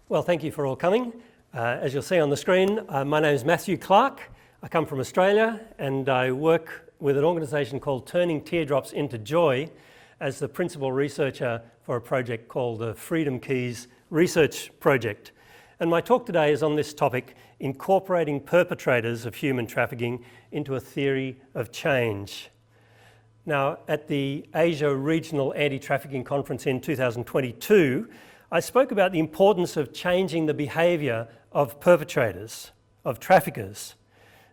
Well, thank you for all coming. As you'll see on the screen, my name is Matthew Clarke. I come from Australia and I work with an organisation called Turning Teardrops into Joy as the principal researcher for a project called the Freedom Keys Research Project. And my talk today is on this topic, incorporating perpetrators of human trafficking into a theory of change. Now, at the Asia Regional Anti-Trafficking Conference in 2022, I spoke about the importance of changing the behaviour of perpetrators, of traffickers.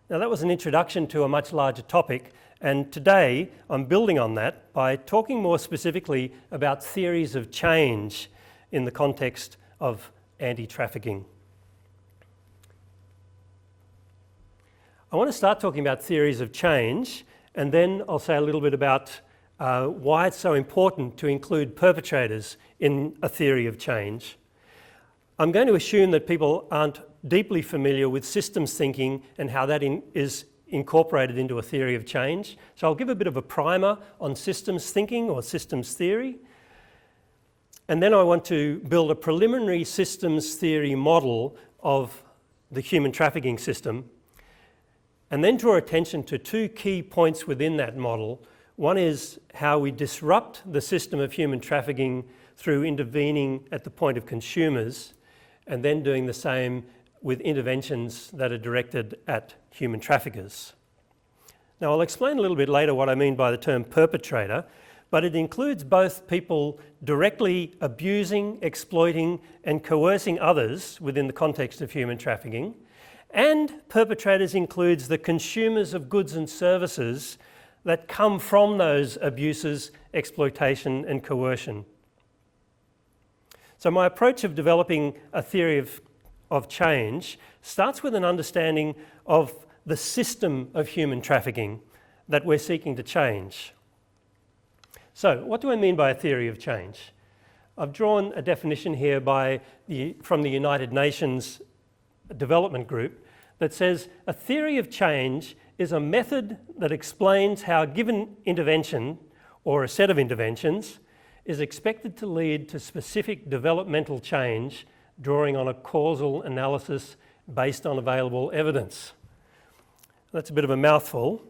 Now, that was an introduction to a much larger topic, and today I'm building on that by talking more specifically about theories of change in the context of anti-trafficking. I want to start talking about theories of change, and then I'll say a little bit about why it's so important to include perpetrators in a theory of change. I'm going to assume that people aren't deeply familiar with systems thinking and how that is incorporated into a theory of change. So I'll give a bit of a primer on systems thinking or systems theory. And then I want to build a preliminary systems theory model of the human trafficking system, and then draw attention to two key points within that model. One is how we disrupt the system of human trafficking through intervening at the point of consumers, and then doing the same with interventions that are directed at human traffickers. Now, I'll explain a little bit later what I mean by the term perpetrator, but it includes both people directly abusing, exploiting, and coercing others within the context of human trafficking, and perpetrators includes the consumers of goods and services that come from those abuses, exploitation, and coercion. So my approach of developing a theory of change starts with an understanding of the system of human trafficking that we're seeking to change. So what do I mean by a theory of change? I've drawn a definition here from the United Nations Development Group that says a theory of change is a method that explains how a given intervention or a set of interventions is expected to lead to specific developmental change, drawing on a causal analysis based on available evidence. That's a bit of a mouthful,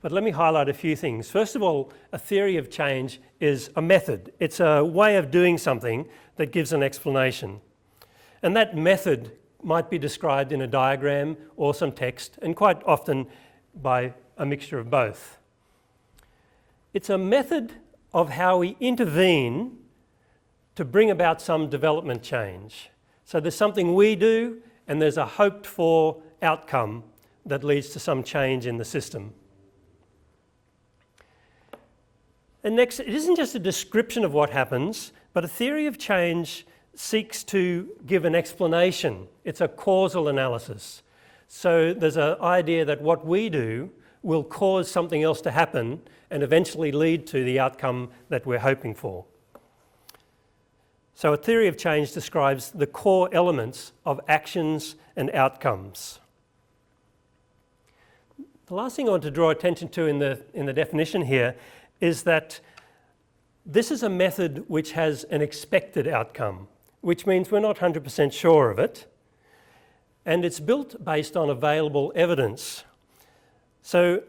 but let me highlight a few things. First of all, a theory of change is a method. It's a way of doing something that gives an explanation. And that method might be described in a diagram or some text, and quite often by a mixture of both. It's a method of how we intervene to bring about some development change. So there's something we do and there's a hoped for outcome that leads to some change in the system. And next, it isn't just a description of what happens, but a theory of change seeks to give an explanation. It's a causal analysis. So there's an idea that what we do will cause something else to happen and eventually lead to the outcome that we're hoping for. So a theory of change describes the core elements of actions and outcomes. The last thing I want to draw attention to in the definition here is that this is a method which has an expected outcome, which means we're not 100% sure of it, and it's built based on available evidence. So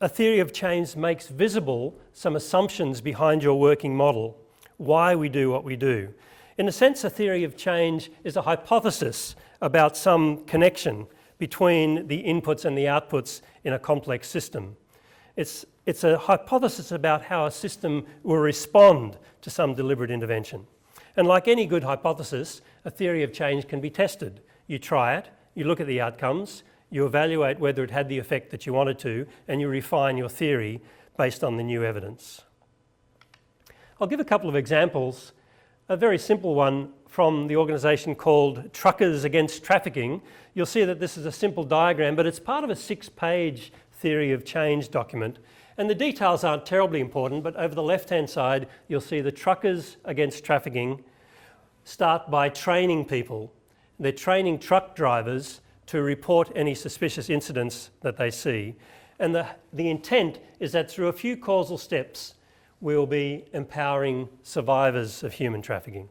a theory of change makes visible some assumptions behind your working model, why we do what we do. In a sense, a theory of change is a hypothesis about some connection between the inputs and the outputs in a complex system. It's a hypothesis about how a system will respond to some deliberate intervention. And like any good hypothesis, a theory of change can be tested. You try it, you look at the outcomes, you evaluate whether it had the effect that you wanted to, and you refine your theory based on the new evidence. I'll give a couple of examples. A very simple one from the organisation called Truckers Against Trafficking. You'll see that this is a simple diagram, but it's part of a 6-page theory of change document. And the details aren't terribly important, but over the left-hand side, you'll see the Truckers Against Trafficking start by training people. They're training truck drivers to report any suspicious incidents that they see. And the intent is that through a few causal steps, we'll be empowering survivors of human trafficking.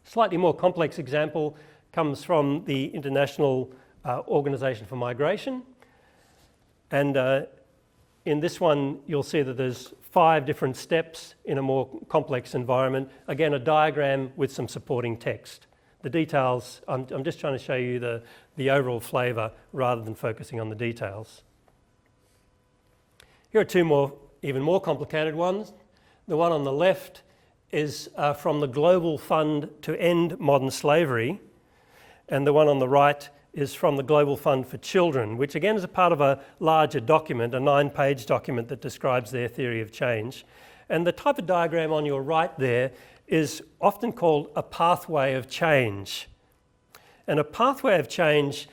Slightly more complex example comes from the International Organization for Migration. And in this one, you'll see that there's 5 different steps in a more complex environment. Again, a diagram with some supporting text. The details, I'm just trying to show you the overall flavour rather than focusing on the details. Here are 2 even more complicated ones. The one on the left is from the Global Fund to End Modern Slavery, and the one on the right is from the Global Fund for Children, which again is a part of a larger document, a 9-page document that describes their theory of change. And the type of diagram on your right there is often called a pathway of change. And a pathway of change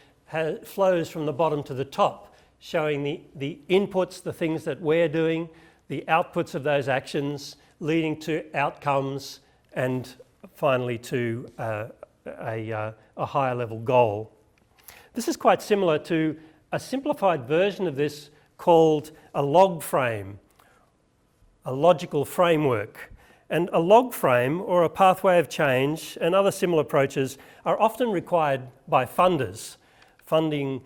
flows from the bottom to the top, showing the inputs, the things that we're doing, the outputs of those actions, leading to outcomes, and finally to a higher level goal. This is quite similar to a simplified version of this called a log frame, a logical framework. And a log frame, or a pathway of change, and other similar approaches are often required by funders. Funding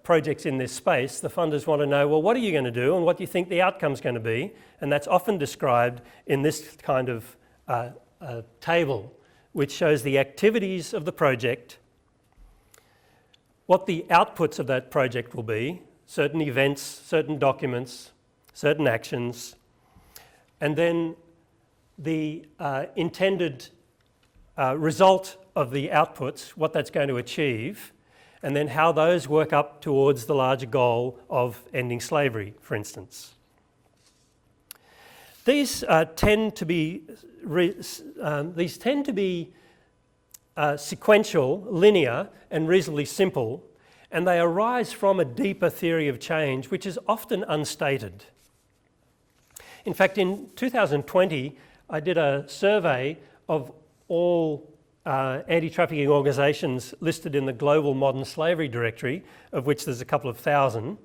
projects in this space, the funders want to know, well, what are you going to do and what do you think the outcome's going to be? And that's often described in this kind of table, which shows the activities of the project, what the outputs of that project will be, certain events, certain documents, certain actions, and then the intended result of the outputs, what that's going to achieve, and then how those work up towards the larger goal of ending slavery, for instance. These tend to be sequential, linear, and reasonably simple, and they arise from a deeper theory of change, which is often unstated. In fact, in 2020, I did a survey of all anti-trafficking organisations listed in the Global Modern Slavery Directory, of which there's a couple of thousand,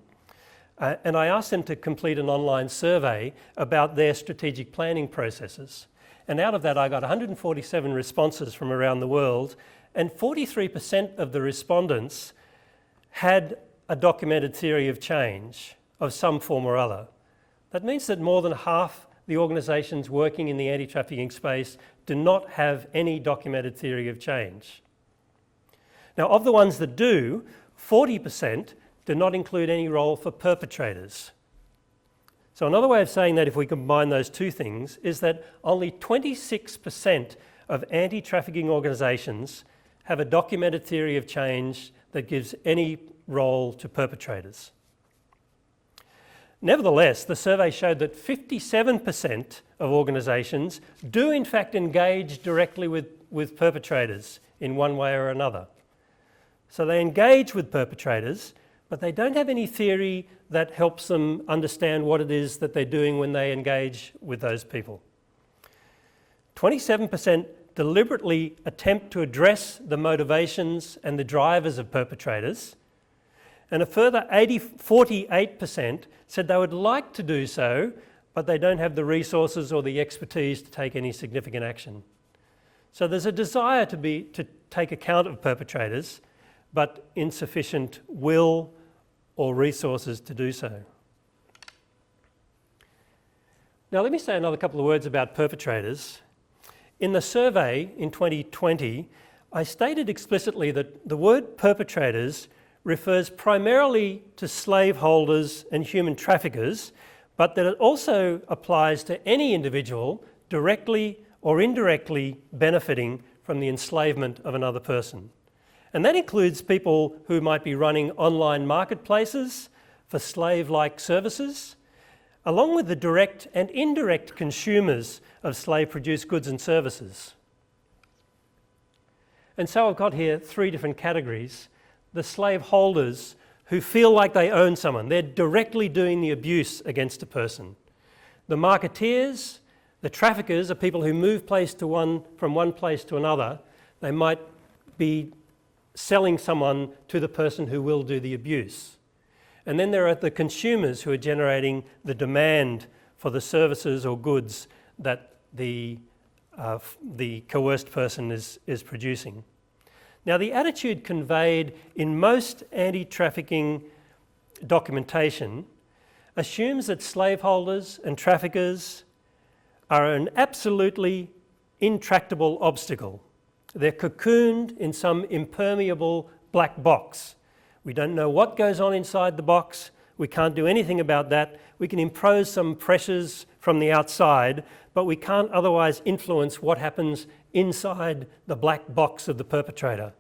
and I asked them to complete an online survey about their strategic planning processes. And out of that, I got 147 responses from around the world, and 43% of the respondents had a documented theory of change of some form or other. That means that more than half the organisations working in the anti-trafficking space do not have any documented theory of change. Now, of the ones that do, 40% do not include any role for perpetrators. So another way of saying that, if we combine those 2 things, is that only 26% of anti-trafficking organisations have a documented theory of change that gives any role to perpetrators. Nevertheless, the survey showed that 57% of organisations do in fact engage directly with perpetrators in one way or another. So they engage with perpetrators, but they don't have any theory that helps them understand what it is that they're doing when they engage with those people. 27% deliberately attempt to address the motivations and the drivers of perpetrators, and a further 48% said they would like to do so, but they don't have the resources or the expertise to take any significant action. So there's a desire to take account of perpetrators, but insufficient will or resources to do so. Now let me say another couple of words about perpetrators. In the survey in 2020, I stated explicitly that the word perpetrators refers primarily to slaveholders and human traffickers, but that it also applies to any individual directly or indirectly benefiting from the enslavement of another person. And that includes people who might be running online marketplaces for slave-like services, along with the direct and indirect consumers of slave-produced goods and services. And so I've got here 3 different categories. The slave holders who feel like they own someone. They're directly doing the abuse against a person. The marketeers, the traffickers are people who move from one place to another. They might be selling someone to the person who will do the abuse. And then there are the consumers who are generating the demand for the services or goods that the the coerced person is producing. Now, the attitude conveyed in most anti-trafficking documentation assumes that slaveholders and traffickers are an absolutely intractable obstacle. They're cocooned in some impermeable black box. We don't know what goes on inside the box. We can't do anything about that. We can impose some pressures from the outside, but we can't otherwise influence what happens inside the black box of the perpetrator.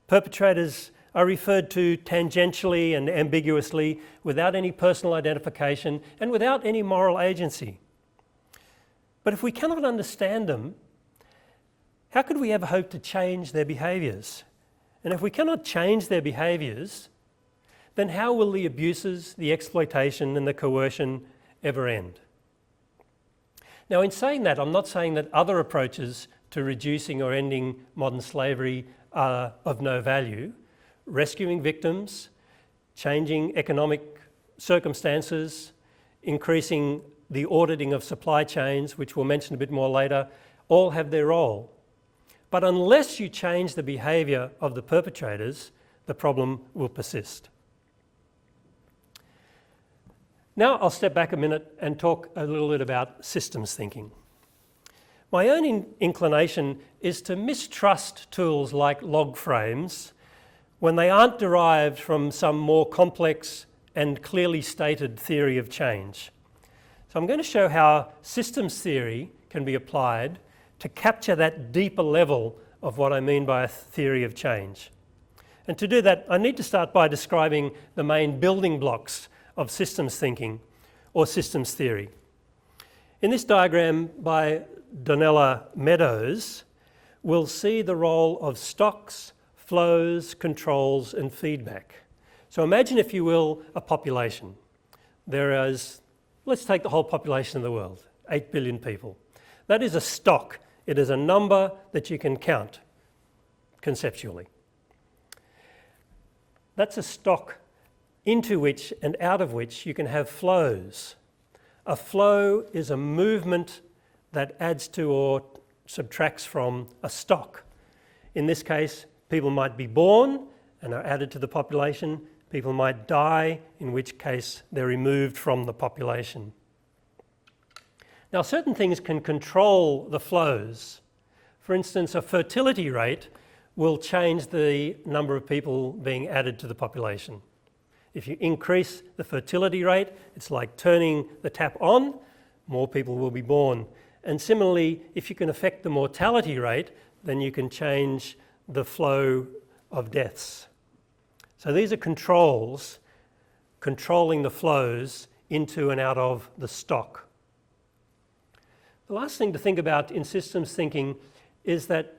Perpetrators are referred to tangentially and ambiguously, without any personal identification and without any moral agency. But if we cannot understand them, how could we ever hope to change their behaviours? And if we cannot change their behaviours, then how will the abuses, the exploitation and the coercion ever end? Now, in saying that, I'm not saying that other approaches to reducing or ending modern slavery are of no value. Rescuing victims, changing economic circumstances, increasing the auditing of supply chains, which we'll mention a bit more later, all have their role. But unless you change the behaviour of the perpetrators, the problem will persist. Now I'll step back a minute and talk a little bit about systems thinking. My own inclination is to mistrust tools like log frames when they aren't derived from some more complex and clearly stated theory of change. So I'm going to show how systems theory can be applied to capture that deeper level of what I mean by a theory of change. And to do that, I need to start by describing the main building blocks of systems thinking or systems theory. In this diagram by Donella Meadows, we'll see the role of stocks, flows, controls and feedback. So imagine, if you will, a population. There is, let's take the whole population of the world, 8 billion people. That is a stock. It is a number that you can count conceptually. That's a stock into which and out of which you can have flows. A flow is a movement that adds to or subtracts from a stock. In this case, people might be born and are added to the population. People might die, in which case they're removed from the population. Now, certain things can control the flows. For instance, a fertility rate will change the number of people being added to the population. If you increase the fertility rate, it's like turning the tap on, more people will be born. And similarly, if you can affect the mortality rate, then you can change the flow of deaths. So these are controls, controlling the flows into and out of the stock. The last thing to think about in systems thinking is that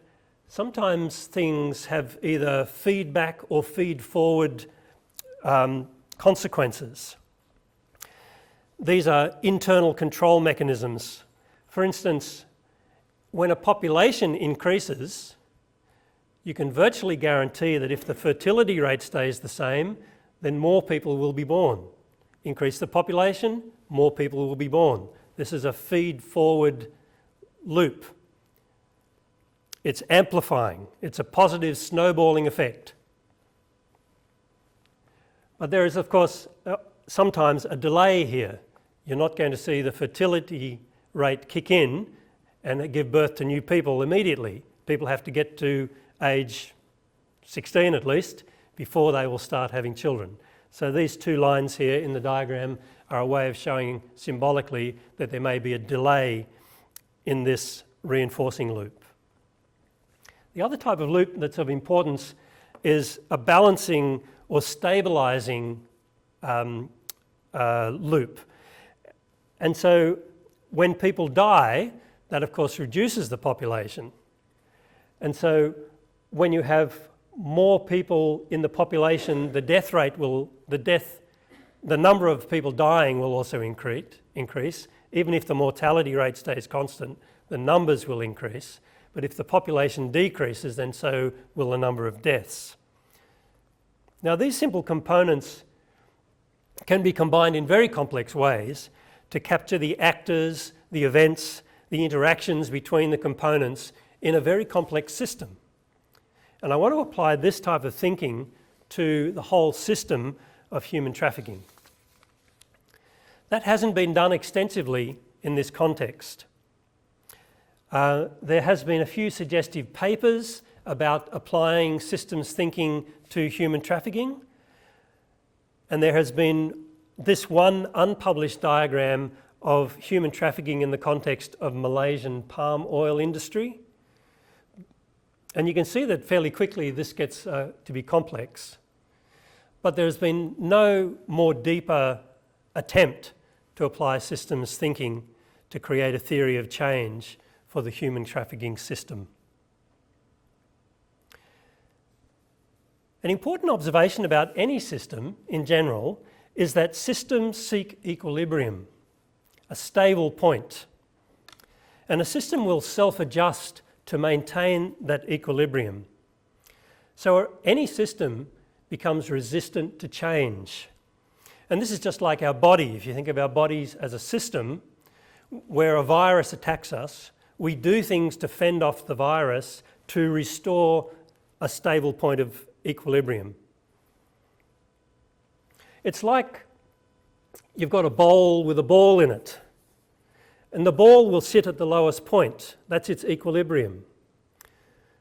sometimes things have either feedback or feed-forward consequences. These are internal control mechanisms. For instance, when a population increases, you can virtually guarantee that if the fertility rate stays the same, then more people will be born. Increase the population, more people will be born. This is a feed-forward loop. It's amplifying. It's a positive snowballing effect. But there is, of course, sometimes a delay here. You're not going to see the fertility rate kick in and give birth to new people immediately. People have to get to age 16 at least before they will start having children. So these two lines here in the diagram are a way of showing symbolically that there may be a delay in this reinforcing loop. The other type of loop that's of importance is a balancing or stabilizing loop. And so when people die, that of course reduces the population. And so when you have more people in the population, the number of people dying will also increase. Even if the mortality rate stays constant, the numbers will increase. But if the population decreases, then so will the number of deaths. Now, these simple components can be combined in very complex ways to capture the actors, the events, the interactions between the components in a very complex system. And I want to apply this type of thinking to the whole system of human trafficking. That hasn't been done extensively in this context. There has been a few suggestive papers about applying systems thinking to human trafficking, and there has been this one unpublished diagram of human trafficking in the context of Malaysian palm oil industry. And you can see that fairly quickly this gets to be complex. But there's been no more deeper attempt to apply systems thinking to create a theory of change for the human trafficking system. An important observation about any system in general is that systems seek equilibrium, a stable point. And a system will self-adjust to maintain that equilibrium. So any system becomes resistant to change. And this is just like our body. If you think of our bodies as a system, where a virus attacks us, we do things to fend off the virus to restore a stable point of equilibrium. It's like you've got a bowl with a ball in it, and the ball will sit at the lowest point. That's its equilibrium.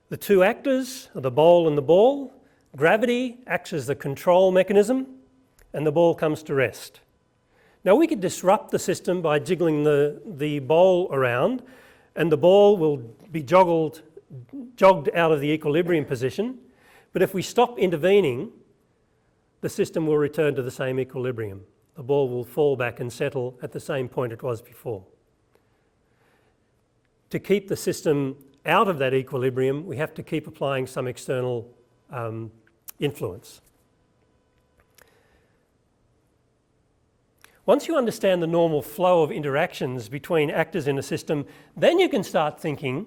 The two actors are the bowl and the ball. Gravity acts as the control mechanism, and the ball comes to rest. Now we could disrupt the system by jiggling the bowl around, and the ball will be jogged out of the equilibrium position. But if we stop intervening, the system will return to the same equilibrium. The ball will fall back and settle at the same point it was before. To keep the system out of that equilibrium, we have to keep applying some external influence. Once you understand the normal flow of interactions between actors in a system, then you can start thinking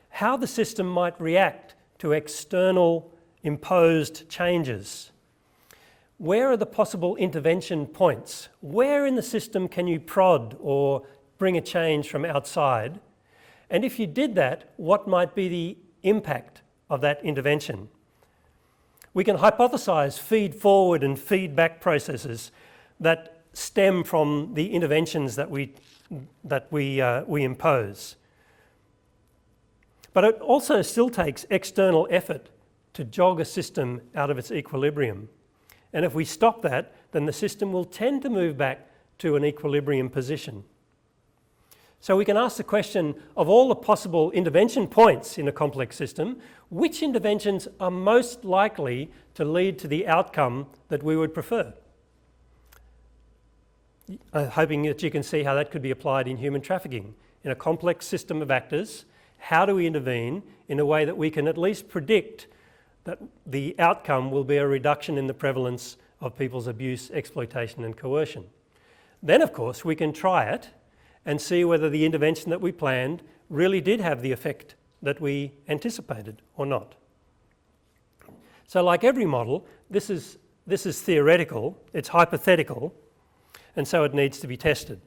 how the system might react to external imposed changes. Where are the possible intervention points? Where in the system can you prod or bring a change from outside? And if you did that, what might be the impact of that intervention? We can hypothesize feed-forward and feedback processes that stem from the interventions that we impose. But it also still takes external effort to jog a system out of its equilibrium. And if we stop that, then the system will tend to move back to an equilibrium position. So we can ask the question, of all the possible intervention points in a complex system, which interventions are most likely to lead to the outcome that we would prefer? Hoping that you can see how that could be applied in human trafficking. In a complex system of actors, how do we intervene in a way that we can at least predict that the outcome will be a reduction in the prevalence of people's abuse, exploitation and coercion? Then, of course, we can try it and see whether the intervention that we planned really did have the effect that we anticipated or not. So like every model, this is theoretical, it's hypothetical, and so it needs to be tested.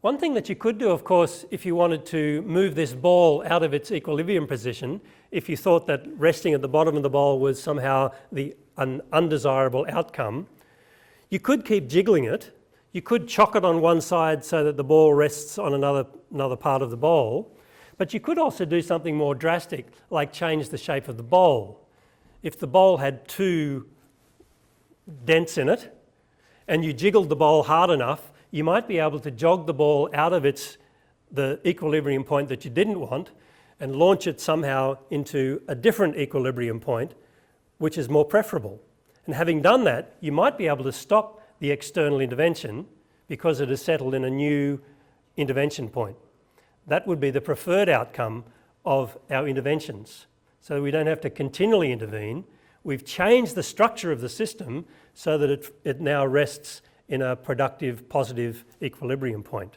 One thing that you could do, of course, if you wanted to move this ball out of its equilibrium position, if you thought that resting at the bottom of the bowl was somehow an undesirable outcome, you could keep jiggling it. You could chock it on one side so that the ball rests on another part of the bowl, but you could also do something more drastic, like change the shape of the bowl. If the bowl had two dents in it, and you jiggled the bowl hard enough, you might be able to jog the ball out of the equilibrium point that you didn't want and launch it somehow into a different equilibrium point, which is more preferable. And having done that, you might be able to stop the external intervention because it has settled in a new intervention point. That would be the preferred outcome of our interventions. So we don't have to continually intervene. We've changed the structure of the system so that it now rests in a productive, positive equilibrium point.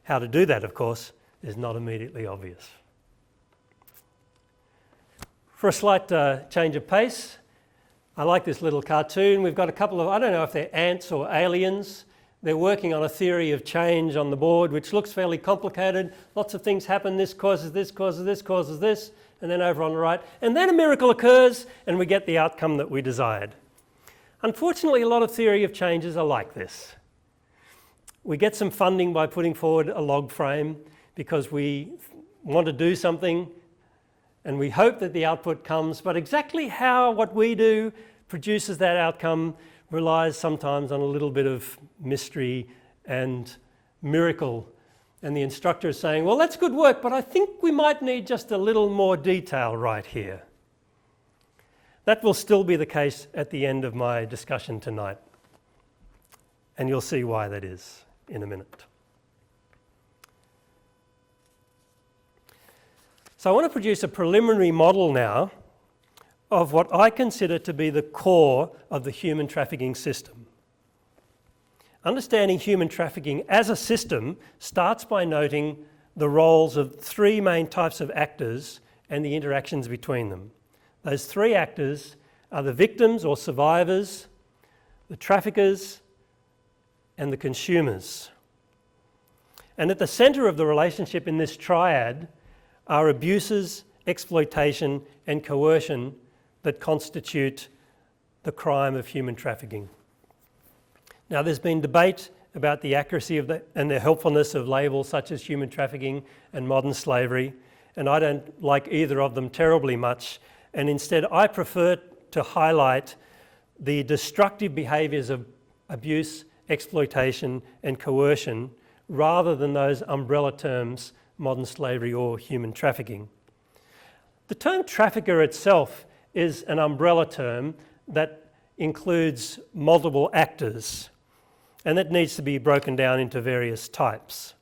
How to do that, of course, is not immediately obvious. For a slight change of pace, I like this little cartoon. We've got a couple of, I don't know if they're ants or aliens. They're working on a theory of change on the board, which looks fairly complicated. Lots of things happen. This causes this, causes this, causes this, and then over on the right. And then a miracle occurs, and we get the outcome that we desired. Unfortunately, a lot of theory of changes are like this. We get some funding by putting forward a log frame because we want to do something, and we hope that the output comes, but exactly how what we do produces that outcome relies sometimes on a little bit of mystery and miracle. And the instructor is saying, well, that's good work, but I think we might need just a little more detail right here. That will still be the case at the end of my discussion tonight. And you'll see why that is in a minute. So I want to produce a preliminary model now of what I consider to be the core of the human trafficking system. Understanding human trafficking as a system starts by noting the roles of three main types of actors and the interactions between them. Those three actors are the victims or survivors, the traffickers, and the consumers. And at the centre of the relationship in this triad are abuses, exploitation, and coercion that constitute the crime of human trafficking. Now, there's been debate about the accuracy of and the helpfulness of labels such as human trafficking and modern slavery, and I don't like either of them terribly much, and instead I prefer to highlight the destructive behaviours of abuse, exploitation, and coercion rather than those umbrella terms, modern slavery or human trafficking. The term trafficker itself is an umbrella term that includes multiple actors, and that needs to be broken down into various types.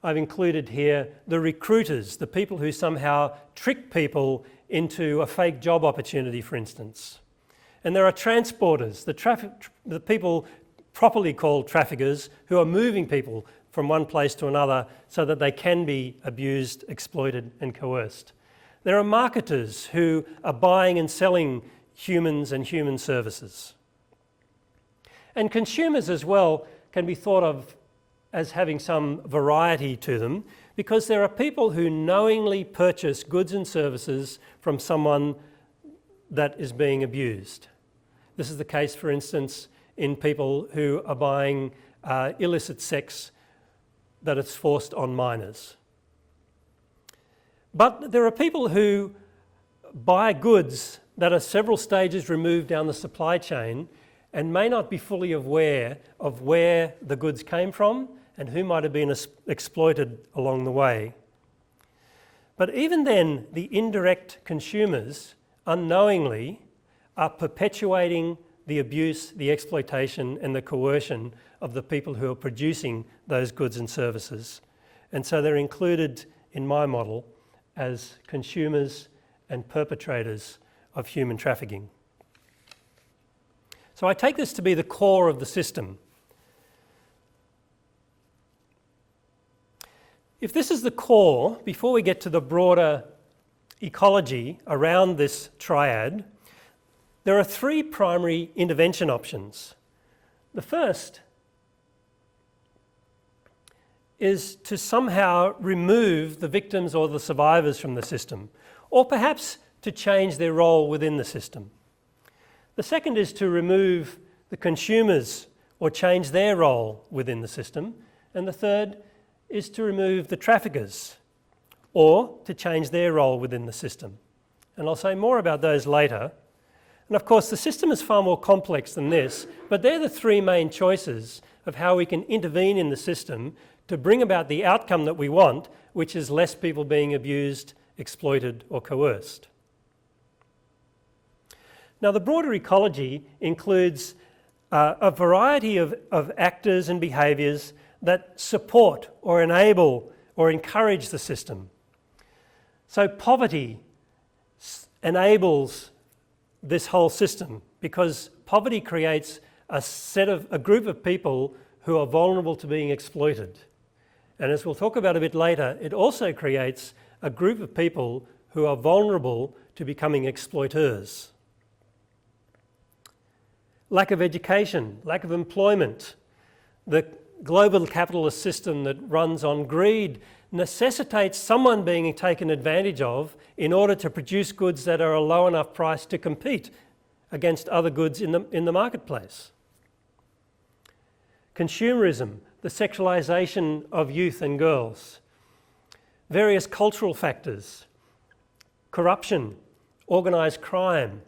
I've included here the recruiters, the people who somehow trick people into a fake job opportunity, for instance. And there are transporters, the people properly called traffickers, who are moving people from one place to another so that they can be abused, exploited, and coerced. There are marketers who are buying and selling humans and human services. And consumers as well can be thought of as having some variety to them, because there are people who knowingly purchase goods and services from someone that is being abused. This is the case, for instance, in people who are buying illicit sex that is forced on minors. But there are people who buy goods that are several stages removed down the supply chain and may not be fully aware of where the goods came from and who might have been exploited along the way. But even then, the indirect consumers unknowingly are perpetuating the abuse, the exploitation, and the coercion of the people who are producing those goods and services. And so they're included in my model as consumers and perpetrators of human trafficking. So I take this to be the core of the system. If this is the core, before we get to the broader ecology around this triad, there are three primary intervention options. The first is to somehow remove the victims or the survivors from the system, or perhaps to change their role within the system. The second is to remove the consumers or change their role within the system. And the third is to remove the traffickers or to change their role within the system. And I'll say more about those later. And of course, the system is far more complex than this, but they're the three main choices of how we can intervene in the system to bring about the outcome that we want, which is less people being abused, exploited, or coerced. Now, the broader ecology includes a variety of actors and behaviours that support or enable or encourage the system. So poverty enables this whole system because poverty creates a group of people who are vulnerable to being exploited. And as we'll talk about a bit later, it also creates a group of people who are vulnerable to becoming exploiters. Lack of education, lack of employment, The global capitalist system that runs on greed necessitates someone being taken advantage of in order to produce goods that are a low enough price to compete against other goods in the marketplace. Consumerism, the sexualization of youth and girls, various cultural factors, corruption, organised crime.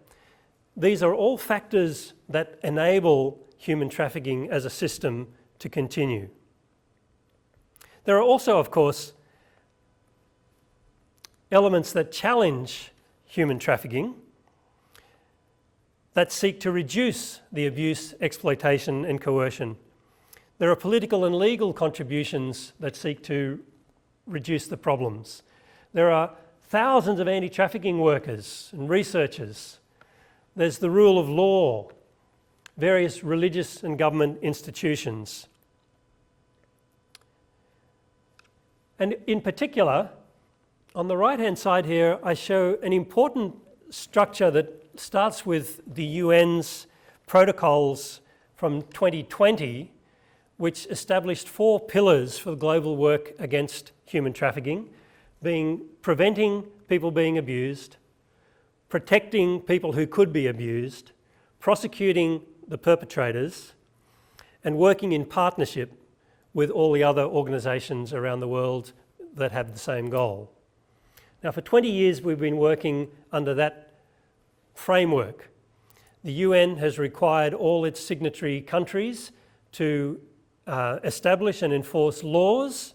These are all factors that enable human trafficking as a system to continue. There are also, of course, elements that challenge human trafficking, that seek to reduce the abuse, exploitation and coercion. There are political and legal contributions that seek to reduce the problems. There are thousands of anti-trafficking workers and researchers. There's the rule of law, various religious and government institutions. And in particular, on the right-hand side here, I show an important structure that starts with the UN's protocols from 2020, which established 4 pillars for global work against human trafficking, being preventing people being abused, protecting people who could be abused, prosecuting the perpetrators, and working in partnership with all the other organisations around the world that have the same goal. Now, for 20 years we've been working under that framework. The UN has required all its signatory countries to establish and enforce laws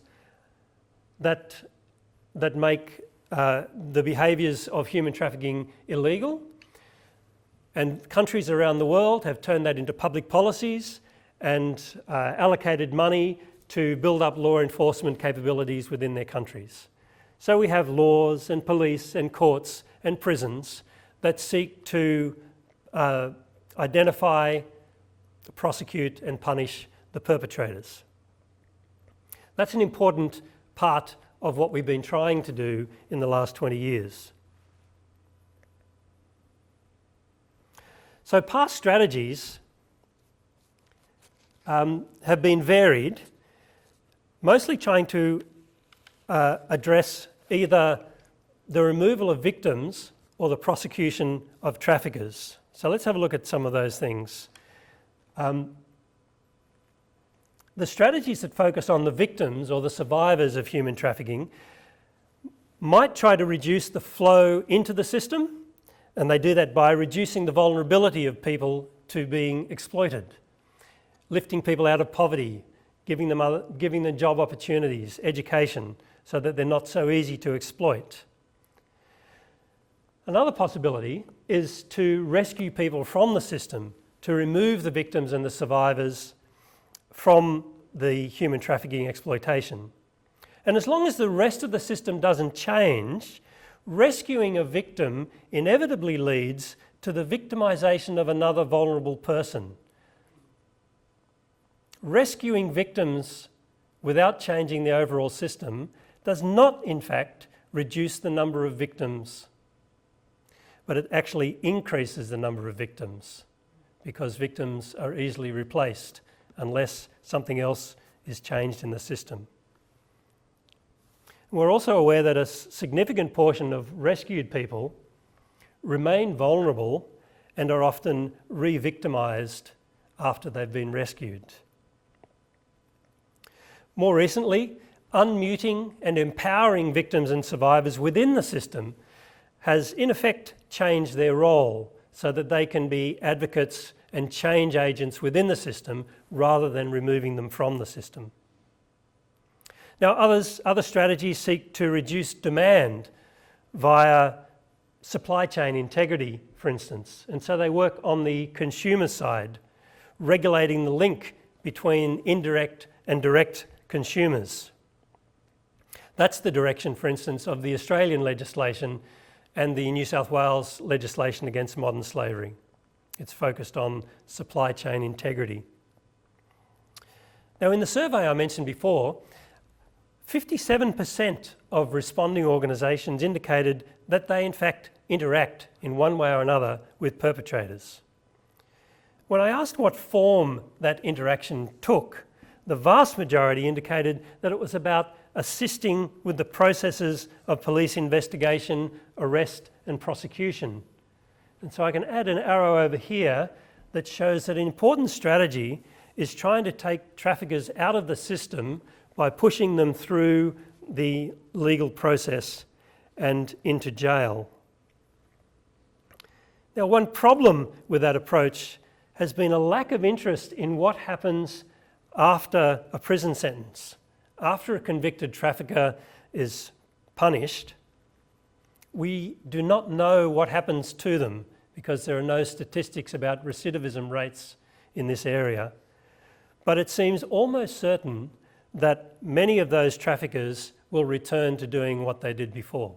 that make the behaviours of human trafficking illegal. And countries around the world have turned that into public policies and allocated money to build up law enforcement capabilities within their countries. So we have laws and police and courts and prisons that seek to identify, prosecute and punish the perpetrators. That's an important part of what we've been trying to do in the last 20 years. So past strategies have been varied, mostly trying to address either the removal of victims or the prosecution of traffickers. So let's have a look at some of those things. The strategies that focus on the victims or the survivors of human trafficking might try to reduce the flow into the system, and they do that by reducing the vulnerability of people to being exploited, lifting people out of poverty, giving them job opportunities, education, so that they're not so easy to exploit. Another possibility is to rescue people from the system, to remove the victims and the survivors from the human trafficking exploitation. And as long as the rest of the system doesn't change, rescuing a victim inevitably leads to the victimisation of another vulnerable person. Rescuing victims without changing the overall system does not, in fact, reduce the number of victims, but it actually increases the number of victims because victims are easily replaced unless something else is changed in the system. We're also aware that a significant portion of rescued people remain vulnerable and are often re-victimised after they've been rescued. More recently, unmuting and empowering victims and survivors within the system has in effect changed their role so that they can be advocates and change agents within the system rather than removing them from the system. Now, other strategies seek to reduce demand via supply chain integrity, for instance, and so they work on the consumer side, regulating the link between indirect and direct consumers. That's the direction, for instance, of the Australian legislation and the New South Wales legislation against modern slavery. It's focused on supply chain integrity. Now, in the survey I mentioned before, 57% of responding organisations indicated that they in fact interact in one way or another with perpetrators. When I asked what form that interaction took, the vast majority indicated that it was about assisting with the processes of police investigation, arrest and prosecution. And so I can add an arrow over here that shows that an important strategy is trying to take traffickers out of the system by pushing them through the legal process and into jail. Now, one problem with that approach has been a lack of interest in what happens after a prison sentence. After a convicted trafficker is punished, we do not know what happens to them because there are no statistics about recidivism rates in this area. But it seems almost certain that many of those traffickers will return to doing what they did before.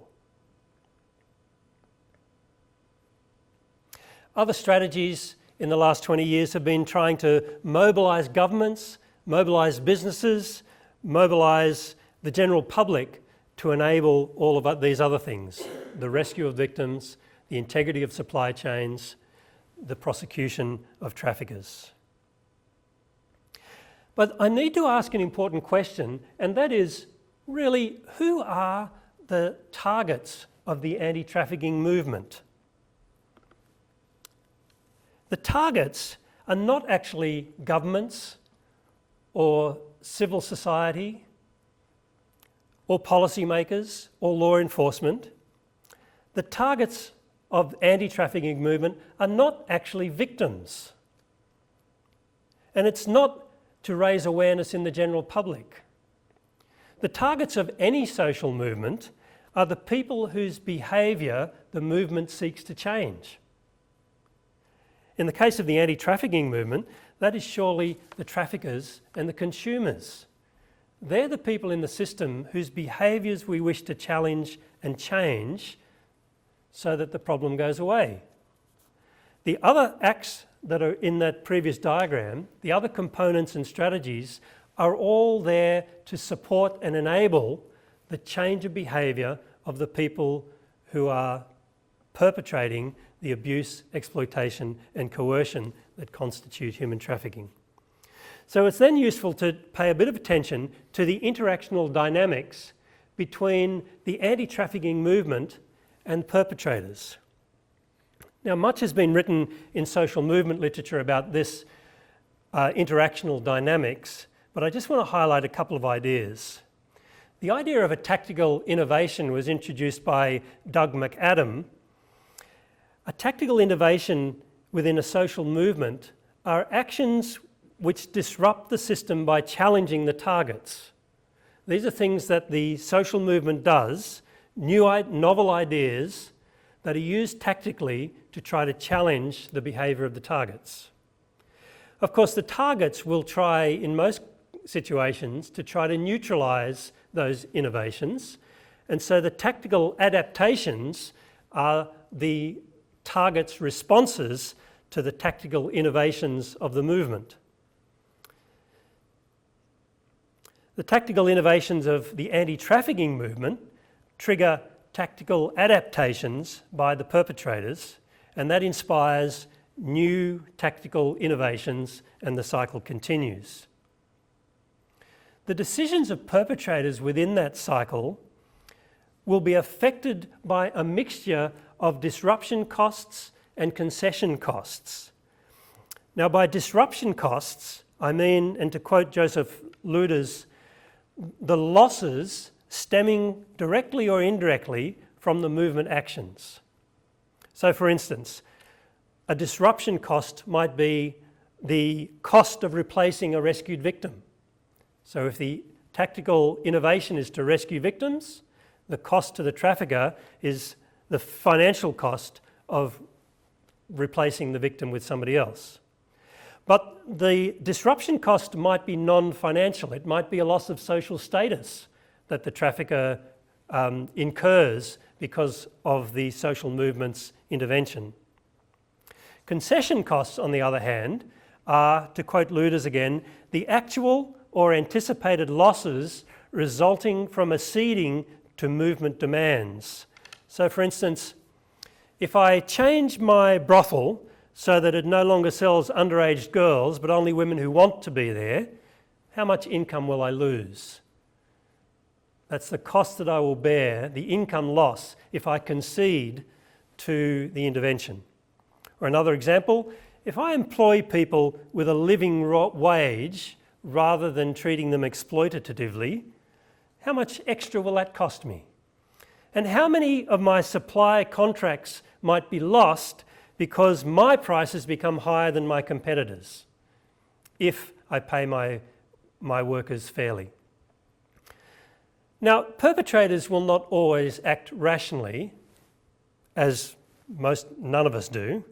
Other strategies in the last 20 years have been trying to mobilise governments, mobilise businesses, mobilise the general public to enable all of these other things: the rescue of victims, the integrity of supply chains, the prosecution of traffickers. But I need to ask an important question, and that is, really, who are the targets of the anti-trafficking movement? The targets are not actually governments or civil society or policymakers or law enforcement. The targets of the anti-trafficking movement are not actually victims. And it's not to raise awareness in the general public. The targets of any social movement are the people whose behaviour the movement seeks to change. In the case of the anti-trafficking movement, that is surely the traffickers and the consumers. They're the people in the system whose behaviours we wish to challenge and change so that the problem goes away. The other acts that are in that previous diagram, the other components and strategies, are all there to support and enable the change of behaviour of the people who are perpetrating the abuse, exploitation and coercion that constitute human trafficking. So it's then useful to pay a bit of attention to the interactional dynamics between the anti-trafficking movement and perpetrators. Now, much has been written in social movement literature about this interactional dynamics, but I just want to highlight a couple of ideas. The idea of a tactical innovation was introduced by Doug McAdam. A tactical innovation within a social movement are actions which disrupt the system by challenging the targets. These are things that the social movement does, novel ideas that are used tactically to try to challenge the behaviour of the targets. Of course, the targets will try, in most situations, to try to neutralise those innovations, and so the tactical adaptations are the targets' responses to the tactical innovations of the movement. The tactical innovations of the anti-trafficking movement trigger tactical adaptations by the perpetrators, and that inspires new tactical innovations, and the cycle continues. The decisions of perpetrators within that cycle will be affected by a mixture of disruption costs and concession costs. Now, by disruption costs, I mean, and to quote Joseph Luder's, the losses stemming directly or indirectly from the movement actions. So, for instance, a disruption cost might be the cost of replacing a rescued victim. So if the tactical innovation is to rescue victims, the cost to the trafficker is the financial cost of replacing the victim with somebody else. But the disruption cost might be non-financial. It might be a loss of social status that the trafficker incurs because of the social movement's intervention. Concession costs, on the other hand, are, to quote Luders again, the actual or anticipated losses resulting from acceding to movement demands. So, for instance, if I change my brothel so that it no longer sells underage girls but only women who want to be there, how much income will I lose? That's the cost that I will bear, the income loss, if I concede to the intervention. Or another example, if I employ people with a living wage rather than treating them exploitatively, how much extra will that cost me? And how many of my supply contracts might be lost because my prices become higher than my competitors if I pay my workers fairly? Now, perpetrators will not always act rationally, as none of us do,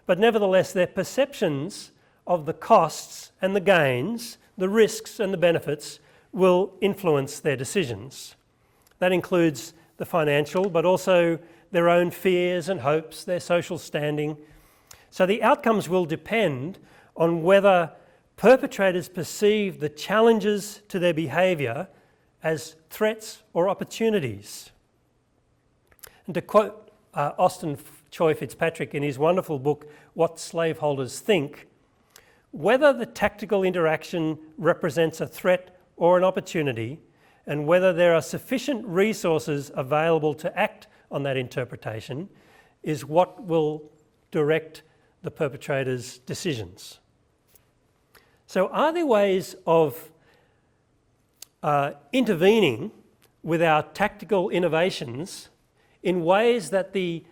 but nevertheless their perceptions of the costs and the gains, the risks and the benefits will influence their decisions. That includes the financial, but also their own fears and hopes, their social standing. So the outcomes will depend on whether perpetrators perceive the challenges to their behaviour as threats or opportunities. And to quote Austin Choi Fitzpatrick in his wonderful book, What Slaveholders Think, whether the tactical interaction represents a threat or an opportunity, and whether there are sufficient resources available to act on that interpretation, is what will direct the perpetrator's decisions. So are there ways of intervening with our tactical innovations in ways that the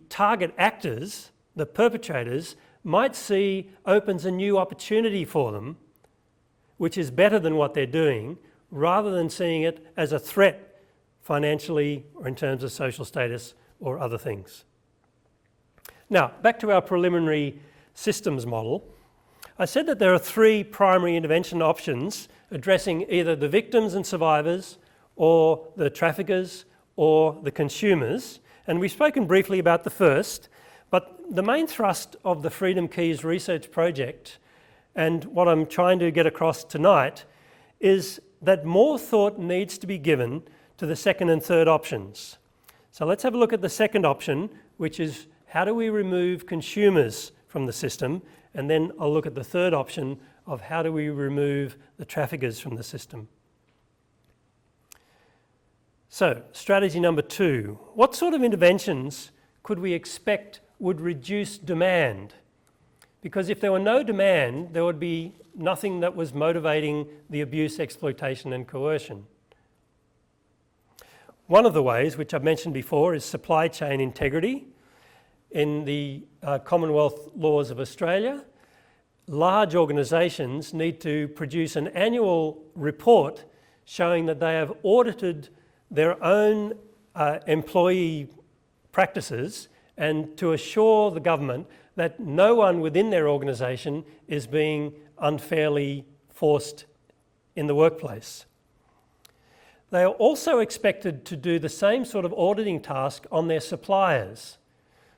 target actors, the perpetrators, might see opens a new opportunity for them, which is better than what they're doing, rather than seeing it as a threat financially or in terms of social status or other things? Now, back to our preliminary systems model. I said that there are three primary intervention options addressing either the victims and survivors, or the traffickers, or the consumers. And we've spoken briefly about the first, but the main thrust of the Freedom Keys research project, and what I'm trying to get across tonight, is that more thought needs to be given to the second and third options. So let's have a look at the second option, which is how do we remove consumers from the system? And then I'll look at the third option of how do we remove the traffickers from the system. So, strategy number 2. What sort of interventions could we expect would reduce demand? Because if there were no demand, there would be nothing that was motivating the abuse, exploitation and coercion. One of the ways, which I've mentioned before, is supply chain integrity. In the Commonwealth laws of Australia, large organisations need to produce an annual report showing that they have audited their own employee practices and to assure the government that no one within their organisation is being unfairly forced in the workplace. They are also expected to do the same sort of auditing task on their suppliers.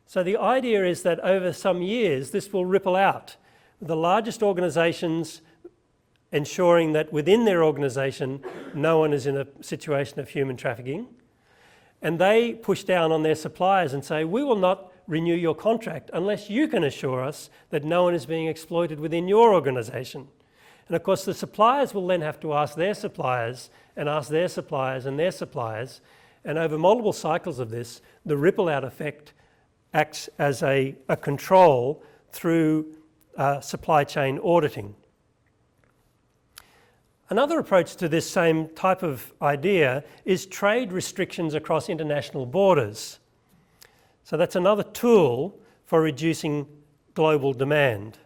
So the idea is that over some years this will ripple out. The largest organisations ensuring that within their organisation no one is in a situation of human trafficking, and they push down on their suppliers and say, we will not renew your contract unless you can assure us that no one is being exploited within your organisation. And of course the suppliers will then have to ask their suppliers and ask their suppliers and their suppliers, and over multiple cycles of this, the ripple out effect acts as a control through supply chain auditing. Another approach to this same type of idea is trade restrictions across international borders. So that's another tool for reducing global demand.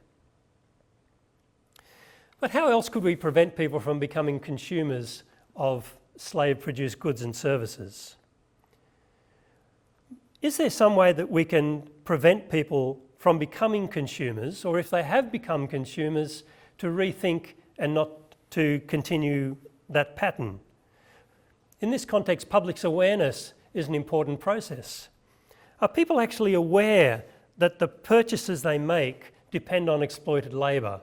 But how else could we prevent people from becoming consumers of slave-produced goods and services? Is there some way that we can prevent people from becoming consumers, or if they have become consumers, to rethink and not to continue that pattern? In this context, public awareness is an important process. Are people actually aware that the purchases they make depend on exploited labour?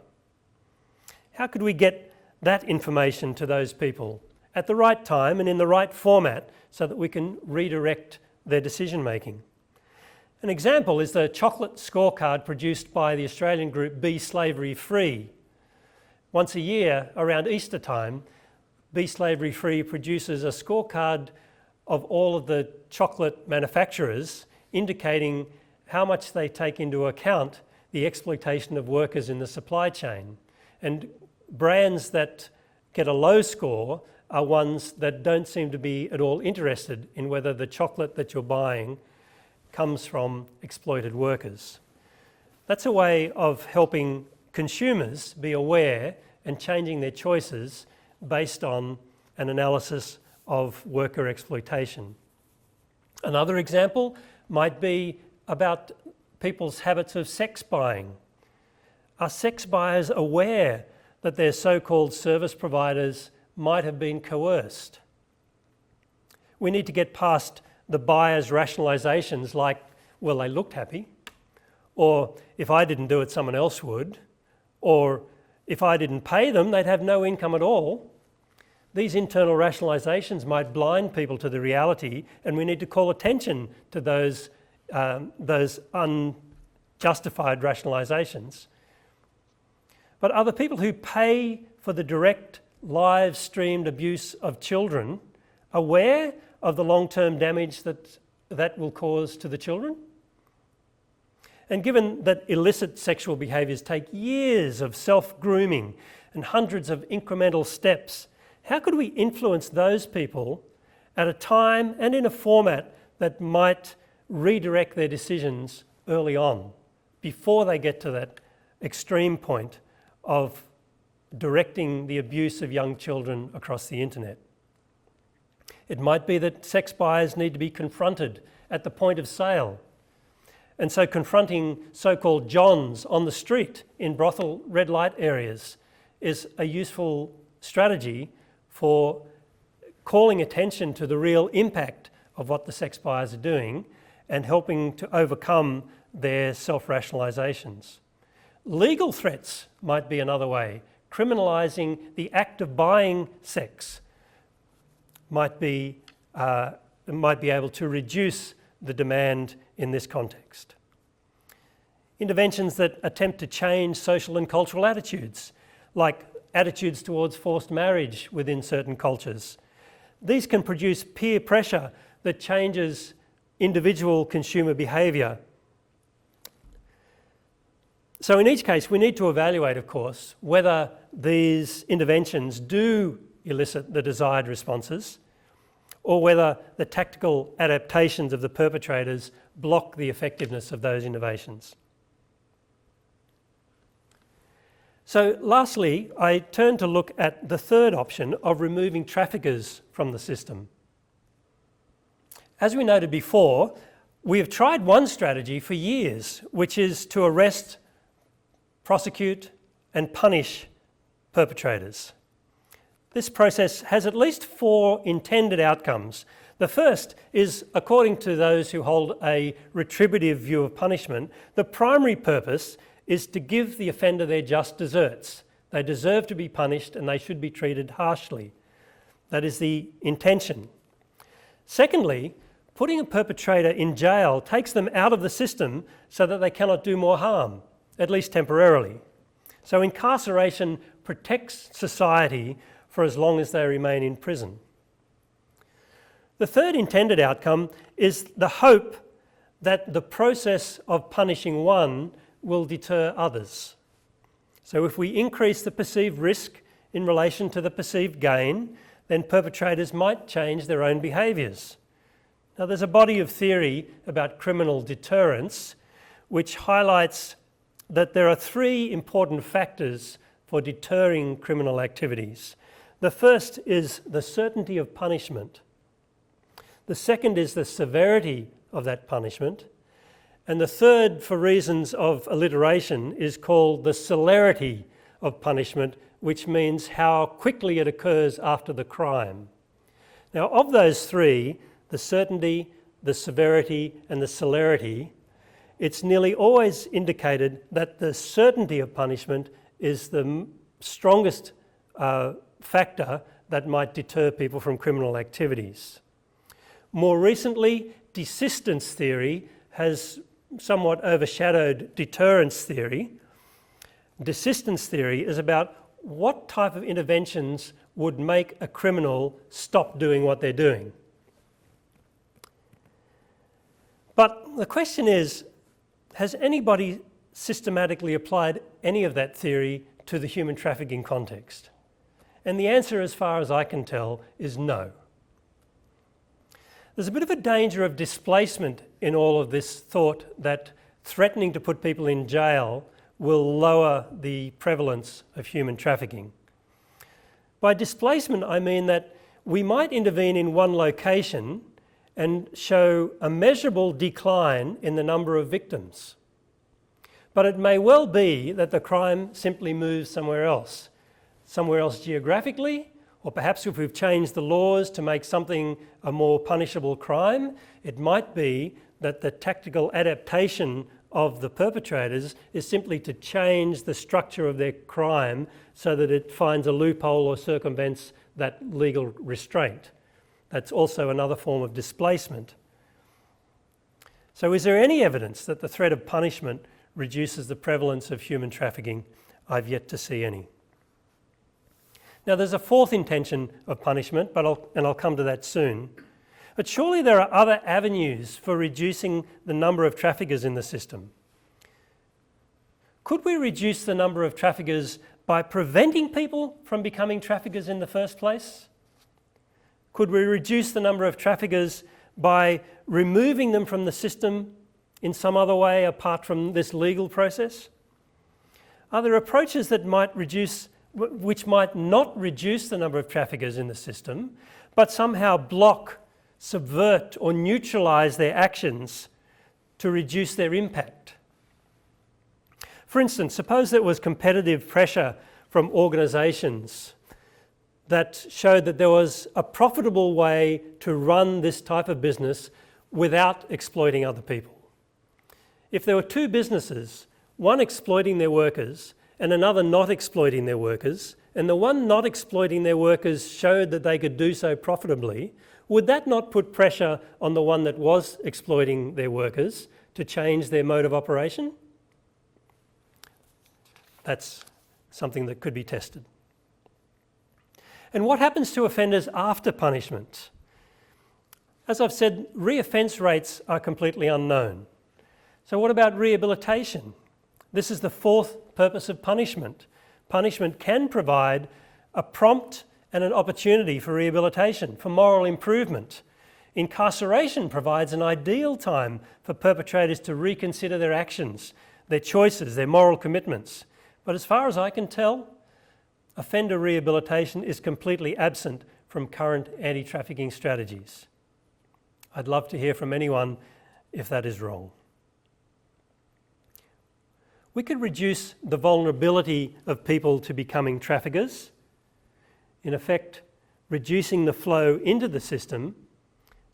How could we get that information to those people at the right time and in the right format so that we can redirect their decision making? An example is the chocolate scorecard produced by the Australian group Be Slavery Free. Once a year, around Easter time, Be Slavery Free produces a scorecard of all of the chocolate manufacturers, indicating how much they take into account the exploitation of workers in the supply chain. And brands that get a low score are ones that don't seem to be at all interested in whether the chocolate that you're buying comes from exploited workers. That's a way of helping consumers be aware and changing their choices based on an analysis of worker exploitation. Another example might be about people's habits of sex buying. Are sex buyers aware that their so-called service providers might have been coerced? We need to get past the buyer's rationalizations like, well, they looked happy, or if I didn't do it, someone else would, or if I didn't pay them, they'd have no income at all. These internal rationalizations might blind people to the reality, and we need to call attention to those unjustified rationalizations. But are the people who pay for the direct live streamed abuse of children aware of the long-term damage that will cause to the children? And given that illicit sexual behaviours take years of self-grooming and hundreds of incremental steps, how could we influence those people at a time and in a format that might redirect their decisions early on, before they get to that extreme point of directing the abuse of young children across the internet? It might be that sex buyers need to be confronted at the point of sale. And so confronting so-called Johns on the street in brothel red light areas is a useful strategy for calling attention to the real impact of what the sex buyers are doing and helping to overcome their self-rationalizations. Legal threats might be another way. Criminalising the act of buying sex might be able to reduce the demand in this context. Interventions that attempt to change social and cultural attitudes, like attitudes towards forced marriage within certain cultures. These can produce peer pressure that changes individual consumer behaviour. So in each case, we need to evaluate, of course, whether these interventions do elicit the desired responses, or whether the tactical adaptations of the perpetrators block the effectiveness of those innovations. So lastly, I turn to look at the third option of removing traffickers from the system. As we noted before, we have tried one strategy for years, which is to arrest, prosecute and punish perpetrators. This process has at least 4 intended outcomes. The first is, according to those who hold a retributive view of punishment, the primary purpose is to give the offender their just deserts. They deserve to be punished and they should be treated harshly. That is the intention. Secondly, putting a perpetrator in jail takes them out of the system so that they cannot do more harm, at least temporarily. So incarceration protects society for as long as they remain in prison. The third intended outcome is the hope that the process of punishing one will deter others. So if we increase the perceived risk in relation to the perceived gain, then perpetrators might change their own behaviours. Now there's a body of theory about criminal deterrence which highlights that there are 3 important factors for deterring criminal activities. The first is the certainty of punishment. The second is the severity of that punishment. And the third, for reasons of alliteration, is called the celerity of punishment, which means how quickly it occurs after the crime. Now, of those 3, the certainty, the severity and the celerity, it's nearly always indicated that the certainty of punishment is the strongest factor that might deter people from criminal activities. More recently, desistance theory has somewhat overshadowed deterrence theory. Desistance theory is about what type of interventions would make a criminal stop doing what they're doing. But the question is, has anybody systematically applied any of that theory to the human trafficking context? And the answer, as far as I can tell, is no. There's a bit of a danger of displacement in all of this thought that threatening to put people in jail will lower the prevalence of human trafficking. By displacement, I mean that we might intervene in one location and show a measurable decline in the number of victims. But it may well be that the crime simply moves somewhere else geographically, or perhaps if we've changed the laws to make something a more punishable crime, it might be that the tactical adaptation of the perpetrators is simply to change the structure of their crime so that it finds a loophole or circumvents that legal restraint. That's also another form of displacement. So is there any evidence that the threat of punishment reduces the prevalence of human trafficking? I've yet to see any. Now there's a fourth intention of punishment, and I'll come to that soon. But surely there are other avenues for reducing the number of traffickers in the system. Could we reduce the number of traffickers by preventing people from becoming traffickers in the first place? Could we reduce the number of traffickers by removing them from the system in some other way apart from this legal process? Are there approaches that which might not reduce the number of traffickers in the system, but somehow block, subvert, or neutralise their actions to reduce their impact? For instance, suppose there was competitive pressure from organisations that showed that there was a profitable way to run this type of business without exploiting other people. If there were two businesses, one exploiting their workers and another not exploiting their workers, and the one not exploiting their workers showed that they could do so profitably, would that not put pressure on the one that was exploiting their workers to change their mode of operation? That's something that could be tested. And what happens to offenders after punishment? As I've said, reoffence rates are completely unknown. So what about rehabilitation? This is the fourth purpose of punishment. Punishment can provide a prompt and an opportunity for rehabilitation, for moral improvement. Incarceration provides an ideal time for perpetrators to reconsider their actions, their choices, their moral commitments. But as far as I can tell, offender rehabilitation is completely absent from current anti-trafficking strategies. I'd love to hear from anyone if that is wrong. We could reduce the vulnerability of people to becoming traffickers, in effect reducing the flow into the system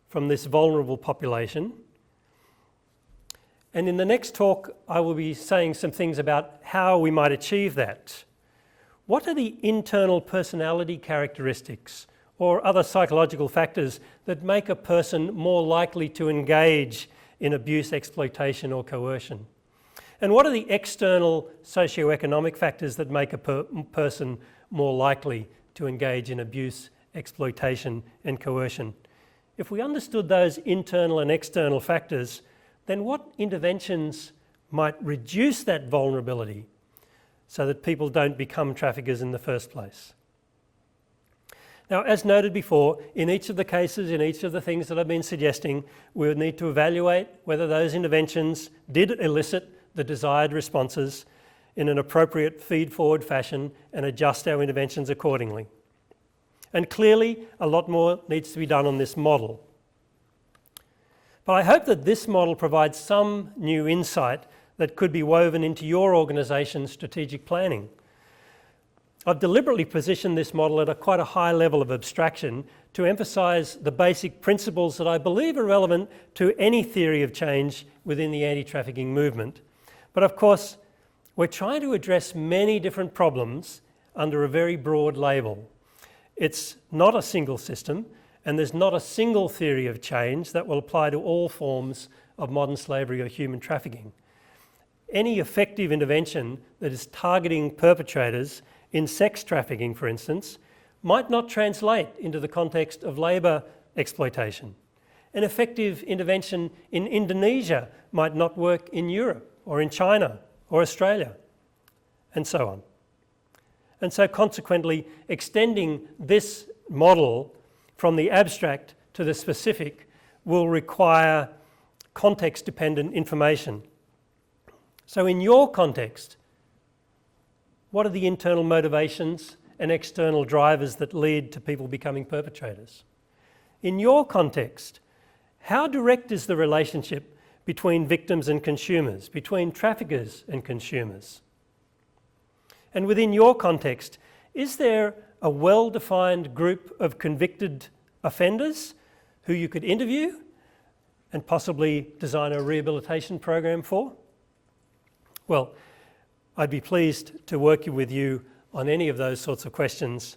from this vulnerable population. And in the next talk, I will be saying some things about how we might achieve that. What are the internal personality characteristics or other psychological factors that make a person more likely to engage in abuse, exploitation, or coercion? And what are the external socioeconomic factors that make a person more likely to engage in abuse, exploitation, and coercion? If we understood those internal and external factors, then what interventions might reduce that vulnerability so that people don't become traffickers in the first place? Now, as noted before, in each of the cases, in each of the things that I've been suggesting, we would need to evaluate whether those interventions did elicit the desired responses in an appropriate feed-forward fashion and adjust our interventions accordingly. And clearly, a lot more needs to be done on this model. But I hope that this model provides some new insight that could be woven into your organisation's strategic planning. I've deliberately positioned this model at quite a high level of abstraction to emphasise the basic principles that I believe are relevant to any theory of change within the anti-trafficking movement. But of course, we're trying to address many different problems under a very broad label. It's not a single system, and there's not a single theory of change that will apply to all forms of modern slavery or human trafficking. Any effective intervention that is targeting perpetrators in sex trafficking, for instance, might not translate into the context of labour exploitation. An effective intervention in Indonesia might not work in Europe or in China or Australia, and so on. And so consequently, extending this model from the abstract to the specific will require context-dependent information. So in your context, what are the internal motivations and external drivers that lead to people becoming perpetrators? In your context, how direct is the relationship between victims and consumers, between traffickers and consumers? And within your context, is there a well-defined group of convicted offenders who you could interview and possibly design a rehabilitation program for? Well, I'd be pleased to work with you on any of those sorts of questions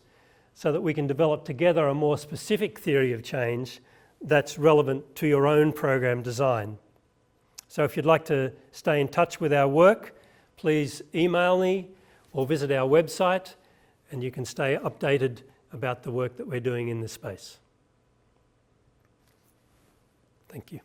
so that we can develop together a more specific theory of change that's relevant to your own program design. So if you'd like to stay in touch with our work, please email me or visit our website, and you can stay updated about the work that we're doing in this space. Thank you.